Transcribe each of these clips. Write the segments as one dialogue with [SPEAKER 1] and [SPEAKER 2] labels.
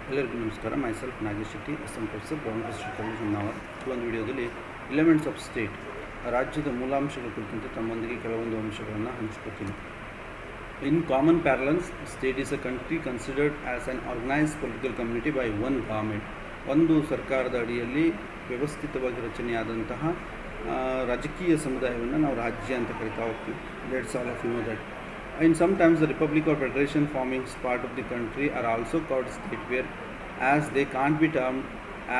[SPEAKER 1] ಎಲ್ಲರಿಗೂ ನಮಸ್ಕಾರ. Myself Nagesh Shetty, assistant professor, government district college Honnavar. ಈ ಒಂದು ವಿಡಿಯೋದಲ್ಲಿ ಎಲಿಮೆಂಟ್ಸ್ ಆಫ್ ಸ್ಟೇಟ್, ರಾಜ್ಯದ ಮೂಲಾಂಶಗಳ ಕುರಿತಂತೆ ತಮ್ಮೊಂದಿಗೆ ಕೆಲವೊಂದು ಅಂಶಗಳನ್ನು ಹಂಚ್ಕೋತೀನಿ. In common parlance, state is a country considered as an organised political community by one government. ಒಂದು ಸರ್ಕಾರದ ಅಡಿಯಲ್ಲಿ ವ್ಯವಸ್ಥಿತವಾಗಿ ರಚನೆಯಾದಂತಹ ರಾಜಕೀಯ ಸಮುದಾಯವನ್ನು ನಾವು ರಾಜ್ಯ ಅಂತ ಕರಿತಾ ಹೋಗ್ತೀವಿ. Let's all of you know that. In sometimes the republic or federation forming part of the country are also called state, where as they can't be termed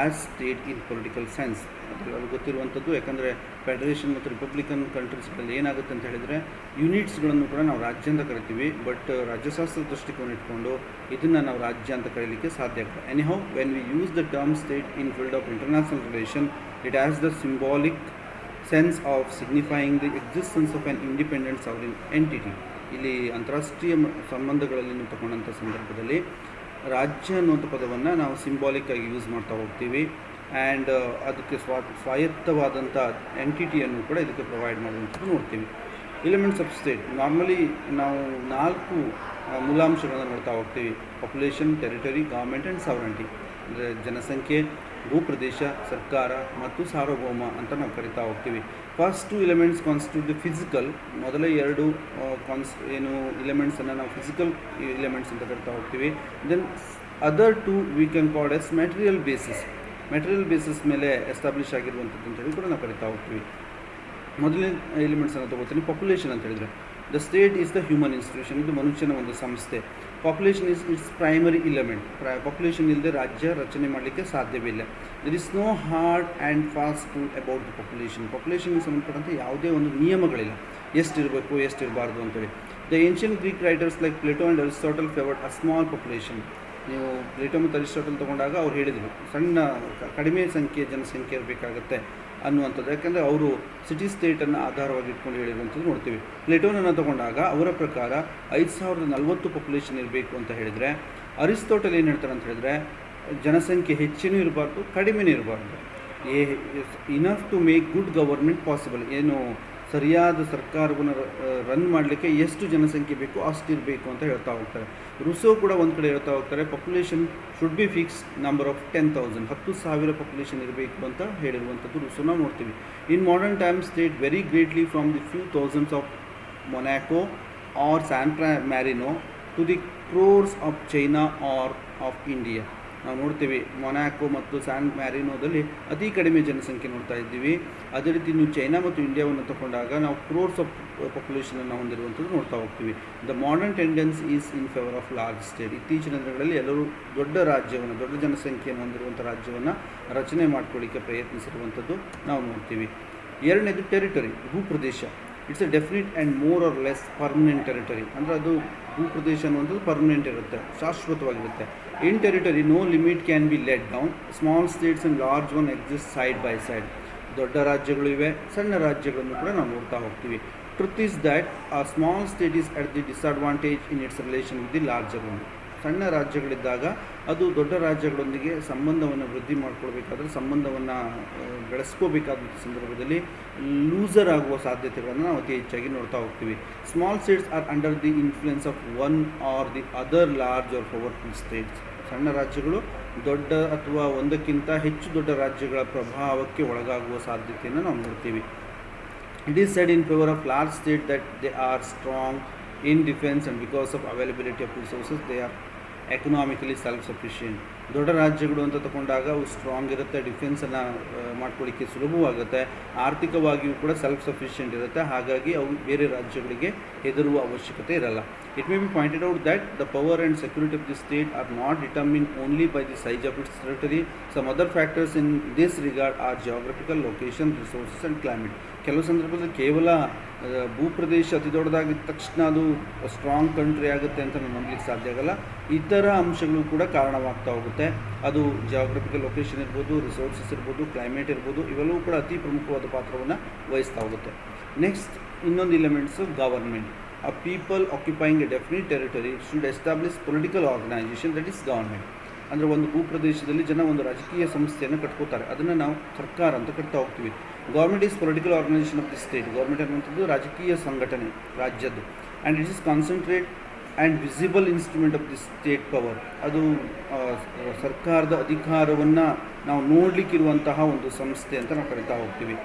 [SPEAKER 1] as state in political sense. ಅದು ಗೊತ್ತಿರುವಂಥದ್ದು. ಯಾಕಂದರೆ federation ಮತ್ತು Republican ಕಂಟ್ರೀಸ್ಗಳಲ್ಲಿ ಏನಾಗುತ್ತೆ ಅಂತ ಹೇಳಿದರೆ ಯೂನಿಟ್ಸ್ಗಳನ್ನು ಕೂಡ ನಾವು ರಾಜ್ಯ ಅಂತ ಕರಿತೀವಿ. ಬಟ್ ರಾಜ್ಯಶಾಸ್ತ್ರ ದೃಷ್ಟಿಕೋನ ಇಟ್ಕೊಂಡು ಇದನ್ನು ನಾವು ರಾಜ್ಯ ಅಂತ ಕರೀಲಿಕ್ಕೆ ಸಾಧ್ಯ ಆಗ್ತದೆ. Anyhow, when we use the term state in field of international relation, it has the symbolic sense of signifying the existence of an independent sovereign entity. ಇಲ್ಲಿ ಅಂತಾರಾಷ್ಟ್ರೀಯ ಸಂಬಂಧಗಳಲ್ಲಿ ತಗೊಂಡಂಥ ಸಂದರ್ಭದಲ್ಲಿ ರಾಜ್ಯ ಅನ್ನುವಂಥ ಪದವನ್ನು ನಾವು ಸಿಂಬಾಲಿಕ್ಕಾಗಿ ಯೂಸ್ ಮಾಡ್ತಾ ಹೋಗ್ತೀವಿ. ಆ್ಯಂಡ್ ಅದಕ್ಕೆ ಸ್ವಾಯತ್ತವಾದಂಥ ಎಂಟಿಟಿಯನ್ನು ಕೂಡ ಇದಕ್ಕೆ ಪ್ರೊವೈಡ್ ಮಾಡುವಂಥದ್ದು ನೋಡ್ತೀವಿ. ಎಲಿಮೆಂಟ್ಸ್ ಆಫ್ ಸ್ಟೇಟ್, ನಾರ್ಮಲಿ ನಾವು 4 ಮೂಲಾಂಶಗಳನ್ನು ನೋಡ್ತಾ ಹೋಗ್ತೀವಿ: ಪಾಪ್ಯುಲೇಷನ್, ಟೆರಿಟರಿ, ಗವರ್ಮೆಂಟ್ ಆ್ಯಂಡ್ ಸಾವರಂಟಿ. ಅಂದರೆ ಜನಸಂಖ್ಯೆ, ಭೂಪ್ರದೇಶ, ಸರ್ಕಾರ ಮತ್ತು ಸಾರ್ವಭೌಮ ಅಂತ ನಾವು ಕರಿತಾ ಹೋಗ್ತೀವಿ. First 2 elements constitute the physical. ಮೊದಲ 2 ಎಲಿಮೆಂಟ್ಸನ್ನು ನಾವು ಫಿಸಿಕಲ್ ಎಲಿಮೆಂಟ್ಸ್ ಅಂತ ಕರಿತಾ ಹೋಗ್ತೀವಿ. Then other 2 we can called as material basis ಮೇಲೆ ಎಸ್ಟಾಬ್ಲಿಷ್ ಆಗಿರುವಂಥದ್ದು ಅಂತೇಳಿ ಕೂಡ ನಾವು ಕರಿತಾ ಹೋಗ್ತೀವಿ. ಮೊದಲನೇ ಎಲಿಮೆಂಟ್ಸನ್ನು ತೊಗೋತೀನಿ. ಪಾಪ್ಯುಲೇಷನ್ ಅಂತ ಹೇಳಿದರೆ, the state is the human institution. ಇದು ಮನುಷ್ಯನ ಒಂದು ಸಂಸ್ಥೆ. Population is its primary element. Population ಇಲ್ಲದೆ ರಾಜ್ಯ ರಚನೆ ಮಾಡಲಿಕ್ಕೆ ಸಾಧ್ಯವಿಲ್ಲ. There is no hard and fast rule about the ಪಾಪ್ಯುಲೇಷನ್ಗೆ ಸಂಬಂಧಪಟ್ಟಂತೆ ಯಾವುದೇ ಒಂದು ನಿಯಮಗಳಿಲ್ಲ, ಎಷ್ಟಿರಬೇಕು ಎಷ್ಟಿರಬಾರ್ದು ಅಂತೇಳಿ. The ancient Greek writers like Plato and Aristotle favoured a small population. ನೀವು ಪ್ಲೇಟೋ ಮತ್ತು ಅರಿಸ್ಟಾಟಲ್ ತೊಗೊಂಡಾಗ ಅವ್ರು ಹೇಳಿದರು ಕಡಿಮೆ ಸಂಖ್ಯೆಯ ಜನಸಂಖ್ಯೆ ಇರಬೇಕಾಗತ್ತೆ ಅನ್ನುವಂಥದ್ದು. ಯಾಕೆಂದರೆ ಅವರು ಸಿಟಿ ಸ್ಟೇಟನ್ನು ಆಧಾರವಾಗಿ ಇಟ್ಕೊಂಡು ಹೇಳಿರುವಂಥದ್ದು ನೋಡ್ತೀವಿ. ಪ್ಲೇಟೋನನ್ನು ತೊಗೊಂಡಾಗ ಅವರ ಪ್ರಕಾರ 5040 ಪಾಪ್ಯುಲೇಷನ್ ಇರಬೇಕು ಅಂತ ಹೇಳಿದರೆ, ಅರಿಸ್ಟೋಟಲ್ ಏನು ಹೇಳ್ತಾರೆ ಅಂತ ಹೇಳಿದರೆ ಜನಸಂಖ್ಯೆ ಹೆಚ್ಚೇನೂ ಇರಬಾರ್ದು, ಕಡಿಮೆನೂ ಇರಬಾರ್ದು. Enough to make good government possible. ಏನು ಸರಿಯಾದ ಸರ್ಕಾರವನ್ನು ರನ್ ಮಾಡಲಿಕ್ಕೆ ಎಷ್ಟು ಜನಸಂಖ್ಯೆ ಬೇಕು ಅಷ್ಟಿರಬೇಕು ಅಂತ ಹೇಳ್ತಾ ಹೋಗ್ತಾರೆ. ರುಸೋ ಕೂಡ ಒಂದು ಕಡೆ ಹೇಳ್ತಾ ಹೋಗ್ತಾರೆ, population should be fix number of 10,000. 10,000 population ಇರಬೇಕು ಅಂತ ಹೇಳಿರುವಂಥದ್ದು ರುಸೋ ನಾವು ನೋಡ್ತೀವಿ. In modern time state vary greatly from the few thousands of Monaco or San Marino to the crores of China or of India. ನಾವು ನೋಡ್ತೀವಿ ಮೊನಾಕೋ ಮತ್ತು San ಮ್ಯಾರಿನೋದಲ್ಲಿ ಅತಿ ಕಡಿಮೆ ಜನಸಂಖ್ಯೆ ನೋಡ್ತಾ ಇದ್ದೀವಿ. ಅದೇ ರೀತಿ ನೀವು ಚೈನಾ ಮತ್ತು ಇಂಡಿಯಾವನ್ನು ತಗೊಂಡಾಗ ನಾವು ಕ್ರೋರ್ಸ್ ಆಫ್ ಪಾಪ್ಯುಲೇಷನನ್ನು ಹೊಂದಿರುವಂಥದ್ದು ನೋಡ್ತಾ ಹೋಗ್ತೀವಿ. The modern tendency is in favour of large state. ಇತ್ತೀಚಿನ ದಿನಗಳಲ್ಲಿ ಎಲ್ಲರೂ ದೊಡ್ಡ ಜನಸಂಖ್ಯೆಯನ್ನು ಹೊಂದಿರುವಂಥ ರಾಜ್ಯವನ್ನು ರಚನೆ ಮಾಡ್ಕೊಳ್ಳಿಕ್ಕೆ ಪ್ರಯತ್ನಿಸಿರುವಂಥದ್ದು ನಾವು ನೋಡ್ತೀವಿ. ಎರಡನೇದು ಟೆರಿಟರಿ, ಭೂಪ್ರದೇಶ. It's a definite and more or less permanent territory. ಅಂದರೆ ಅದು ಭೂಪ್ರದೇಶ ಅನ್ನುವಂಥದ್ದು ಪರ್ಮನೆಂಟ್ ಇರುತ್ತೆ, ಶಾಶ್ವತವಾಗಿರುತ್ತೆ. In territory no limit can be let down. Small states and large one exist side by side. ದೊಡ್ಡ ರಾಜ್ಯಗಳು ಇವೆ, ಸಣ್ಣ ರಾಜ್ಯಗಳನ್ನು ಕೂಡ ನಾವು ನೋಡ್ತಾ ಹೋಗ್ತೀವಿ. Truth is that a small state is at the disadvantage in its relation with the larger one. ಸಣ್ಣ ರಾಜ್ಯಗಳಿದ್ದಾಗ ಅದು ದೊಡ್ಡ ರಾಜ್ಯಗಳೊಂದಿಗೆ ಸಂಬಂಧವನ್ನು ವೃದ್ಧಿ ಮಾಡ್ಕೊಳ್ಬೇಕಾದ್ರೆ, ಸಂಬಂಧವನ್ನು ಬೆಳೆಸ್ಕೋಬೇಕಾದಂಥ ಸಂದರ್ಭದಲ್ಲಿ ಲೂಸರ್ ಆಗುವ ಸಾಧ್ಯತೆಗಳನ್ನು ನಾವು ಅತಿ ಹೆಚ್ಚಾಗಿ ನೋಡ್ತಾ ಹೋಗ್ತೀವಿ. Small States R under the influence of one R the other large are powerful States. ಸಣ್ಣ ರಾಜ್ಯಗಳು ದೊಡ್ಡ ಅಥವಾ ಒಂದಕ್ಕಿಂತ ಹೆಚ್ಚು ದೊಡ್ಡ ರಾಜ್ಯಗಳ ಪ್ರಭಾವಕ್ಕೆ ಒಳಗಾಗುವ ಸಾಧ್ಯತೆಯನ್ನು ನಾವು ನೋಡ್ತೀವಿ. It is said in favour of large state that they are strong in defense and because of availability of resources they are economically self-sufficient. ದೊಡ್ಡ ರಾಜ್ಯಗಳು ಅಂತ ತಗೊಂಡಾಗ ಅವು ಸ್ಟ್ರಾಂಗ್ ಇರುತ್ತೆ, ಡಿಫೆನ್ಸನ್ನು ಮಾಡ್ಕೊಳ್ಳಿಕ್ಕೆ ಸುಲಭವಾಗುತ್ತೆ, ಆರ್ಥಿಕವಾಗಿಯೂ ಕೂಡ ಸೆಲ್ಫ್ ಸಫಿಷಿಯೆಂಟ್ ಇರುತ್ತೆ. ಹಾಗಾಗಿ ಅವು ಬೇರೆ ರಾಜ್ಯಗಳಿಗೆ ಹೆದರುವ ಅವಶ್ಯಕತೆ ಇರಲ್ಲ. It may be pointed out that the power and security of the state are not determined only by the size of its territory. Some other factors in this regard are geographical location, resources and climate. ಕೆಲವು ಸಂದರ್ಭದಲ್ಲಿ ಕೇವಲ ಭೂಪ್ರದೇಶ ಅತಿ ದೊಡ್ಡದಾಗಿದ್ದ ತಕ್ಷಣ ಅದು strong country ಆಗುತ್ತೆ ಅಂತ ನಾವು ನಂಬಲಿಕ್ಕೆ ಸಾಧ್ಯ ಆಗಲ್ಲ. ಇತರ ಅಂಶಗಳು ಕೂಡ ಕಾರಣವಾಗ್ತಾ ಹೋಗುತ್ತೆ. ಅದು ಜಿಯೋಗ್ರಫಿಕಲ್ ಲೊಕೇಶನ್ ಇರ್ಬೋದು, ರಿಸೋರ್ಸಸ್ ಇರ್ಬೋದು, ಕ್ಲೈಮೇಟ್ ಇರ್ಬೋದು, ಇವೆಲ್ಲವೂ ಕೂಡ ಅತಿ ಪ್ರಮುಖವಾದ ಪಾತ್ರವನ್ನು ವಹಿಸ್ತಾ ಹೋಗುತ್ತೆ. ನೆಕ್ಸ್ಟ್ ಇನ್ನೊಂದು elements government. A people occupying a definite territory should establish political organisation that is government. ಅಂದರೆ ಒಂದು ಭೂಪ್ರದೇಶದಲ್ಲಿ ಜನ ಒಂದು ರಾಜಕೀಯ ಸಂಸ್ಥೆಯನ್ನು ಕಟ್ಕೋತಾರೆ, ಅದನ್ನು ನಾವು ಸರ್ಕಾರ ಅಂತ ಕಟ್ತಾ ಹೋಗ್ತೀವಿ. Government is political organisation of the state. Government ಅನ್ನುವಂಥದ್ದು ರಾಜಕೀಯ ಸಂಘಟನೆ ರಾಜ್ಯದ್ದು. And it is concentrate and visible instrument of the state power. ಅದು ಸರ್ಕಾರದ ಅಧಿಕಾರವನ್ನು ನಾವು ನೋಡಲಿಕ್ಕಿರುವಂತಹ ಒಂದು ಸಂಸ್ಥೆ ಅಂತ ನಾವು ಕರಿತಾ ಹೋಗ್ತೀವಿ.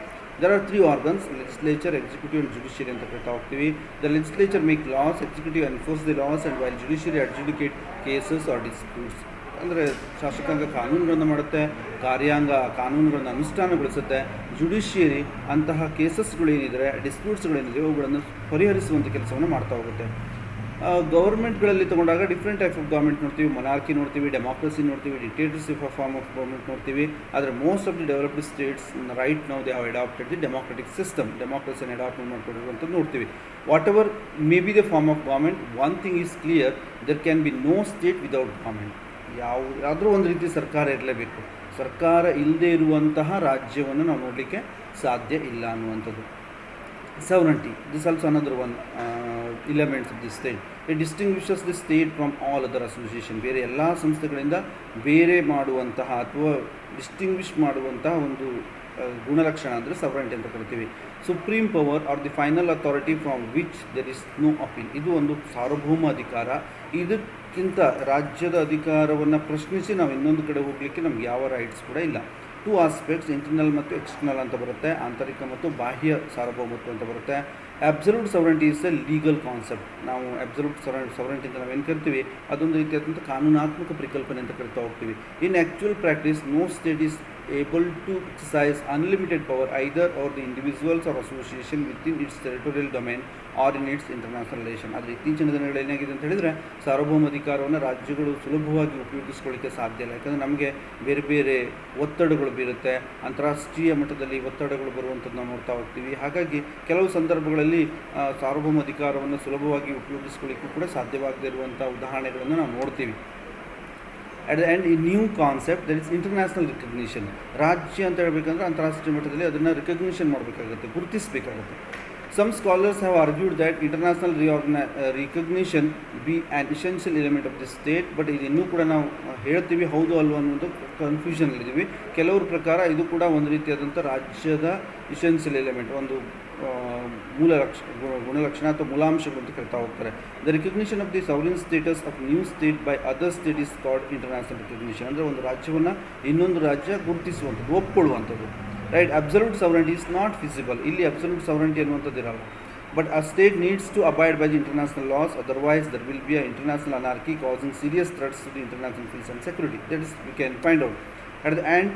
[SPEAKER 1] There are three organs: legislature, executive and judiciary ಅಂತ ಕರಿತಾ ಹೋಗ್ತೀವಿ. The legislature make laws, executive enforce the laws, and while judiciary adjudicate cases or disputes. ಅಂದರೆ ಶಾಸಕಾಂಗ ಕಾನೂನುಗಳನ್ನು ಮಾಡುತ್ತೆ, ಕಾರ್ಯಾಂಗ ಕಾನೂನುಗಳನ್ನು ಅನುಷ್ಠಾನಗೊಳಿಸುತ್ತೆ, ಜುಡಿಷಿಯರಿ ಅಂತಹ ಕೇಸಸ್ಗಳೇನಿದ್ರೆ, ಡಿಸ್ಪ್ಯೂಟ್ಸ್ಗಳೇನಿದೆ ಅವುಗಳನ್ನು ಪರಿಹರಿಸುವಂಥ ಕೆಲಸವನ್ನು ಮಾಡ್ತಾ ಹೋಗುತ್ತೆ. ಗೌರ್ಮೆಂಟ್ಗಳಲ್ಲಿ ತೊಗೊಂಡಾಗ ಡಿಫ್ರೆಂಟ್ ಟೈಪ್ ಆಫ್ ಗೌರ್ಮೆಂಟ್ ನೋಡ್ತೀವಿ. ಮೊನಾರ್ಕಿ ನೋಡ್ತೀವಿ, ಡೆಮಾಕ್ರಸಿ ನೋಡ್ತೀವಿ, ಡಿಕ್ಟೇಟರ್ಶಿಪ್ ಫಾರ್ಮ್ ಆಫ್ ಗೌರ್ಮೆಂಟ್ ನೋಡ್ತೀವಿ. ಆದರೆ most of the developed states right now they have adapted the democratic system, ಡೆಮಾಕ್ರಸಿಯನ್ನು ಅಡಾಪ್ಟ್ ಮಾಡ್ಕೊಂಡಿರುವಂಥದ್ದು ನೋಡ್ತೀವಿ. Whatever may be the form of government, one thing is clear, there can be no state without government. ಯಾವುದಾದ್ರೂ ಒಂದು ರೀತಿ ಸರ್ಕಾರ ಇರಲೇಬೇಕು. ಸರ್ಕಾರ ಇಲ್ಲದೆ ಇರುವಂತಹ ರಾಜ್ಯವನ್ನು ನಾವು ನೋಡಲಿಕ್ಕೆ ಸಾಧ್ಯ ಇಲ್ಲ ಅನ್ನುವಂಥದ್ದು. Sovereignty, this also another one elements of the state. It distinguishes the state from all other association. ಬೇರೆ ಎಲ್ಲ ಸಂಸ್ಥೆಗಳಿಂದ ಬೇರೆ ಮಾಡುವಂತಹ ಅಥವಾ ಡಿಸ್ಟಿಂಗ್ವಿಷ್ ಮಾಡುವಂತಹ ಒಂದು ಗುಣಲಕ್ಷಣ ಅಂದರೆ ಸಾವರೆಂಟಿ ಅಂತ ಕರಿತೀವಿ. Supreme power or the final authority from which there is no appeal. ಇದು ಒಂದು ಸಾರ್ವಭೌಮ ಅಧಿಕಾರ. ಇದಕ್ಕಿಂತ ರಾಜ್ಯದ ಅಧಿಕಾರವನ್ನು ಪ್ರಶ್ನಿಸಿ ನಾವು ಇನ್ನೊಂದು ಕಡೆ ಹೋಗಲಿಕ್ಕೆ ನಮ್ಗೆ ಯಾವ ರೈಟ್ಸ್ ಕೂಡ ಇಲ್ಲ. ಟೂ ಆಸ್ಪೆಕ್ಟ್ಸ್, ಇಂಟರ್ನಲ್ ಮತ್ತು ಎಕ್ಸ್ಟರ್ನಲ್ ಅಂತ ಬರುತ್ತೆ, ಆಂತರಿಕ ಮತ್ತು ಬಾಹ್ಯ ಸಾರ್ವಭೌಮತ್ವ ಅಂತ ಬರುತ್ತೆ. Absolute sovereignty is A legal concept. ನಾವು ಅಬ್ಸಲ್ಯೂಟ್ ಸಾವರೆಂಟಿ ಅಂತ ನಾವೇನು ಕರಿತೀವಿ ಅದೊಂದು ರೀತಿಯಾದಂಥ ಕಾನೂನಾತ್ಮಕ ಪರಿಕಲ್ಪನೆ ಅಂತ ಕರಿತಾ ಹೋಗ್ತೀವಿ. In actual practice no state is able to exercise unlimited power either or the individuals or association within its territorial domain or in its international relation. ಆದರೆ ಇತ್ತೀಚಿನ ದಿನಗಳಲ್ಲಿ ಏನಾಗಿದೆ ಅಂತ ಹೇಳಿದರೆ ಸಾರ್ವಭೌಮ ಅಧಿಕಾರವನ್ನು ರಾಜ್ಯಗಳು ಸುಲಭವಾಗಿ ಉಪಯೋಗಿಸ್ಕೊಳ್ಳಿಕ್ಕೆ ಸಾಧ್ಯ ಇಲ್ಲ. ಯಾಕಂದರೆ ನಮಗೆ ಬೇರೆ ಬೇರೆ ಒತ್ತಡಗಳು ಬೀರುತ್ತೆ, ಅಂತಾರಾಷ್ಟ್ರೀಯ ಮಟ್ಟದಲ್ಲಿ ಒತ್ತಡಗಳು ಬರುವಂಥದ್ದು ನಾವು ನೋಡ್ತಾ ಹೋಗ್ತೀವಿ. ಹಾಗಾಗಿ ಕೆಲವು ಸಂದರ್ಭಗಳಲ್ಲಿ ಸಾರ್ವಭೌಮ ಅಧಿಕಾರವನ್ನು ಸುಲಭವಾಗಿ ಉಪಯೋಗಿಸ್ಕೊಳ್ಳಿಕ್ಕೂ ಕೂಡ ಸಾಧ್ಯವಾಗದೇ ಇರುವಂಥ ಉದಾಹರಣೆಗಳನ್ನು ನಾವು ನೋಡ್ತೀವಿ. ಅಟ್ ದ ಎಂಡ್ ಈ new concept that is international recognition. ರಾಜ್ಯ ಅಂತ ಹೇಳಬೇಕಂದ್ರೆ ಅಂತಾರಾಷ್ಟ್ರೀಯ ಮಟ್ಟದಲ್ಲಿ ಅದನ್ನು ರಿಕಗ್ನಿಷನ್ ಮಾಡಬೇಕಾಗುತ್ತೆ, ಗುರುತಿಸಬೇಕಾಗುತ್ತೆ. Some scholars have argued that international recognition be an essential element of the state. But ಇದು ಇನ್ನೂ ಕೂಡ ನಾವು ಹೇಳ್ತೀವಿ ಹೌದು ಅಲ್ವ ಅನ್ನೋದು ಕನ್ಫ್ಯೂಷನಲ್ಲಿದ್ದೀವಿ. ಕೆಲವ್ರ ಪ್ರಕಾರ ಇದು ಕೂಡ ಒಂದು ರೀತಿಯಾದಂಥ ರಾಜ್ಯದ ಇಸೆನ್ಷಿಯಲ್ ಎಲಿಮೆಂಟ್, ಒಂದು ಗುಣಲಕ್ಷಣ ಅಥವಾ ಮೂಲಾಂಶಗಳು ಅಂತ ಕರಿತಾ ಹೋಗ್ತಾರೆ. The recognition of the sovereign status of new state by other state is called international recognition. ಅಂದರೆ ಒಂದು ರಾಜ್ಯವನ್ನು ಇನ್ನೊಂದು ರಾಜ್ಯ ಗುರುತಿಸುವಂಥದ್ದು, ಒಪ್ಕೊಳ್ಳುವಂಥದ್ದು. Right. Absolute sovereignty is not feasible. ಇಲ್ಲಿ ಅಬ್ಸಲ್ಯೂಟ್ ಸಾವರೆಂಟಿ ಅನ್ನುವಂಥದ್ದು ಇರಲ್ಲ. But a state needs to abide by the international laws, otherwise there will be an international anarchy causing serious threats to the international peace and security. That is, we can find out. At the end,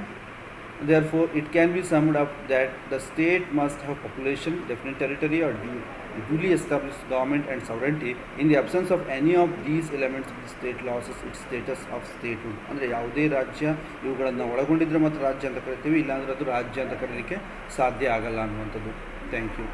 [SPEAKER 1] therefore, it can be summed up that the state must have population, definite territory or duly established government and sovereignty. In the absence of any of these elements, the state loses its status of statehood. ಅಂದರೆ ಯಾವುದೇ ರಾಜ್ಯ ಇವುಗಳನ್ನು ಒಳಗೊಂಡಿದ್ರೆ ಮಾತ್ರ ರಾಜ್ಯ ಅಂತ ಕರಿತೀವಿ, ಇಲ್ಲಾಂದರೆ ಅದು ರಾಜ್ಯ ಅಂತ ಕರೀಲಿಕ್ಕೆ ಸಾಧ್ಯ ಆಗಲ್ಲ ಅನ್ನುವಂಥದ್ದು. Thank you.